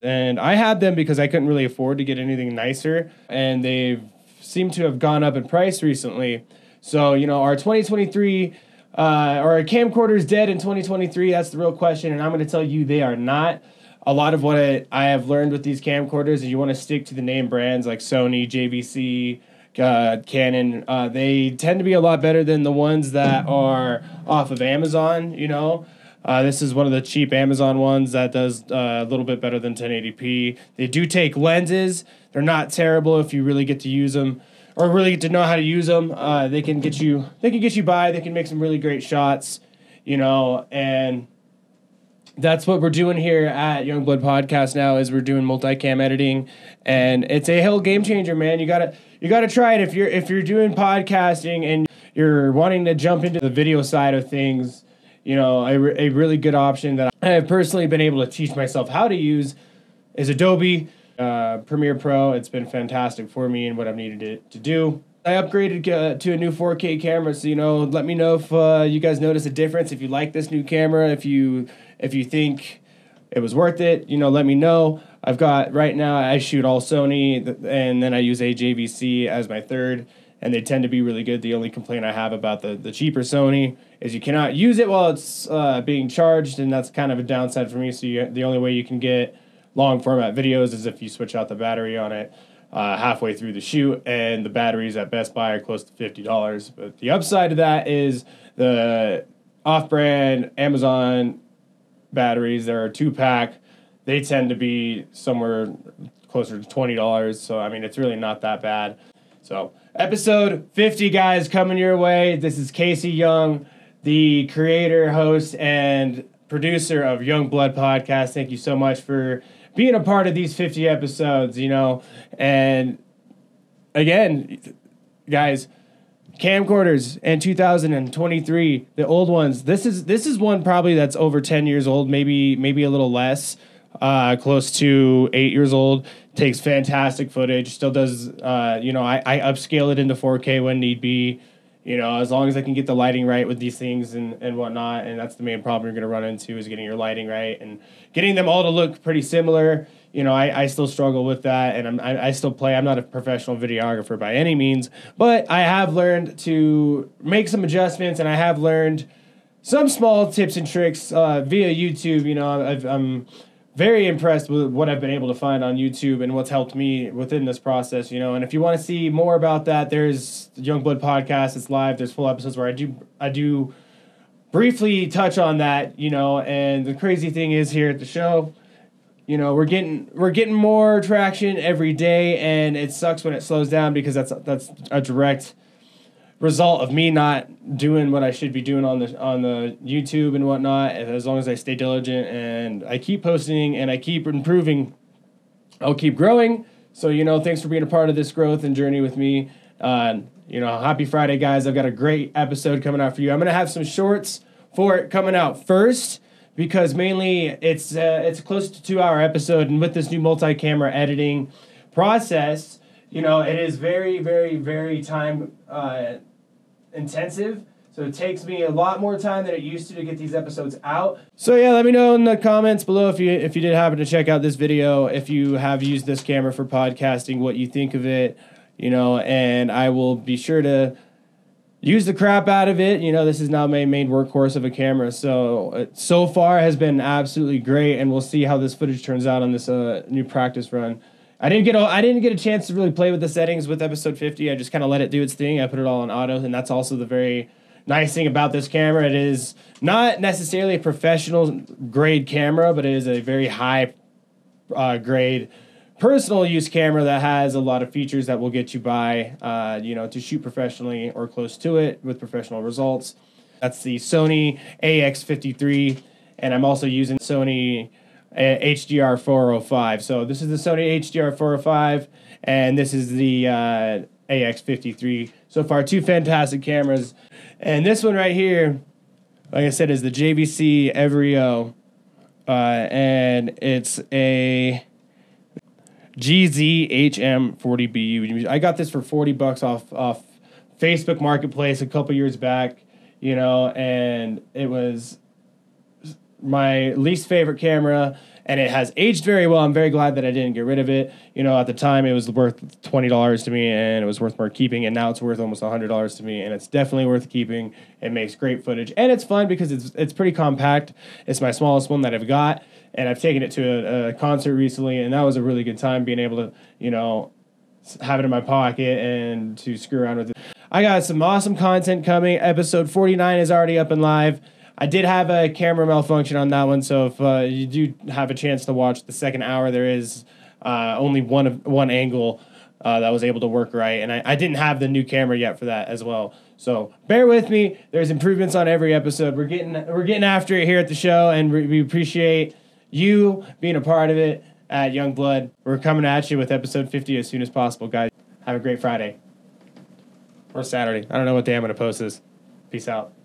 and I had them because I couldn't really afford to get anything nicer, and they've seemed to have gone up in price recently. So, you know, our 2023, our camcorders dead in 2023? That's the real question, and I'm going to tell you they are not. A lot of what I have learned with these camcorders is you want to stick to the name brands like Sony, JVC, Canon. They tend to be a lot better than the ones that are off of Amazon, you know. This is one of the cheap Amazon ones that does a little bit better than 1080p. They do take lenses. They're not terrible if you really get to use them or really get to know how to use them. They can get you by. They can make some really great shots, you know, and that's what we're doing here at Youngblood Podcast now is we're doing multicam editing, and it's a hell game changer, man. You gotta try it if you're doing podcasting and you're wanting to jump into the video side of things. You know, a really good option that I have personally been able to teach myself how to use is Adobe Premiere Pro. It's been fantastic for me and what I've needed to do. I upgraded to a new 4K camera, so, you know, let me know if you guys notice a difference, if you like this new camera, if you think it was worth it, you know, let me know. I've got, right now, I shoot all Sony, and then I use a JVC as my third, and they tend to be really good. The only complaint I have about the cheaper Sony is you cannot use it while it's being charged, and that's kind of a downside for me. So the only way you can get long format videos is if you switch out the battery on it halfway through the shoot, and the batteries at Best Buy are close to $50. But the upside to that is the off-brand Amazon batteries. They're a 2-pack. They tend to be somewhere closer to $20. So, I mean, it's really not that bad. So, episode 50, guys, coming your way. This is Casey Young, the creator, host, and producer of Youngblood Podcast. Thank you so much for being a part of these 50 episodes, you know. And again, guys, camcorders in 2023, the old ones. This is one probably that's over 10 years old, maybe a little less, close to 8 years old. Takes fantastic footage. Still does. You know, I upscale it into 4K when need be. You know, as long as I can get the lighting right with these things and whatnot, and that's the main problem you're going to run into is getting your lighting right and getting them all to look pretty similar. You know, I still struggle with that, and I still play. I'm not a professional videographer by any means, but I have learned to make some adjustments, and I have learned some small tips and tricks via YouTube. You know, I'm very impressed with what I've been able to find on YouTube and what's helped me within this process, you know. And if you want to see more about that, there's Youngblood Podcast. It's live. There's full episodes where I do briefly touch on that, you know. And the crazy thing is here at the show, you know, we're getting more traction every day, and it sucks when it slows down because that's a direct result of me not doing what I should be doing on the YouTube and whatnot. And as long as I stay diligent and I keep posting and I keep improving, I'll keep growing. So, you know, thanks for being a part of this growth and journey with me. You know, happy Friday, guys. I've got a great episode coming out for you. I'm going to have some shorts for it coming out first because mainly it's a close to 2-hour episode. And with this new multi-camera editing process, you know, it is very, very, very time intensive. So it takes me a lot more time than it used to get these episodes out. So yeah, let me know in the comments below if you did happen to check out this video, if you have used this camera for podcasting, what you think of it, you know, and I will be sure to use the crap out of it. You know, this is now my main workhorse of a camera. So far has been absolutely great, and we'll see how this footage turns out on this new practice run. I didn't get a chance to really play with the settings with episode 50. I just kind of let it do its thing. I put it all on auto, and that's also the very nice thing about this camera. It is not necessarily a professional grade camera, but it is a very high grade personal use camera that has a lot of features that will get you by, you know, to shoot professionally or close to it with professional results. That's the Sony AX53, and I'm also using Sony HDR 405. So this is the Sony HDR 405, and this is the AX53. So far, two fantastic cameras. And this one right here, like I said, is the JVC Evrio, and it's a GZHM40BU. I got this for $40 off Facebook Marketplace a couple years back, you know, and it was my least favorite camera, and it has aged very well. I'm very glad that I didn't get rid of it. You know, at the time it was worth $20 to me, and it was worth more keeping, and now it's worth almost $100 to me, and it's definitely worth keeping. It makes great footage, and it's fun because it's pretty compact. It's my smallest one that I've got, and I've taken it to a concert recently, and that was a really good time being able to, you know, have it in my pocket and to screw around with it. I got some awesome content coming. Episode 49 is already up and live. I did have a camera malfunction on that one, so if you do have a chance to watch the second hour, there is only one angle that was able to work right, and I didn't have the new camera yet for that as well. So bear with me. There's improvements on every episode. We're getting after it here at the show, and we appreciate you being a part of it at Youngblood. We're coming at you with episode 50 as soon as possible, guys. Have a great Friday or Saturday. I don't know what day I'm going to post this. Peace out.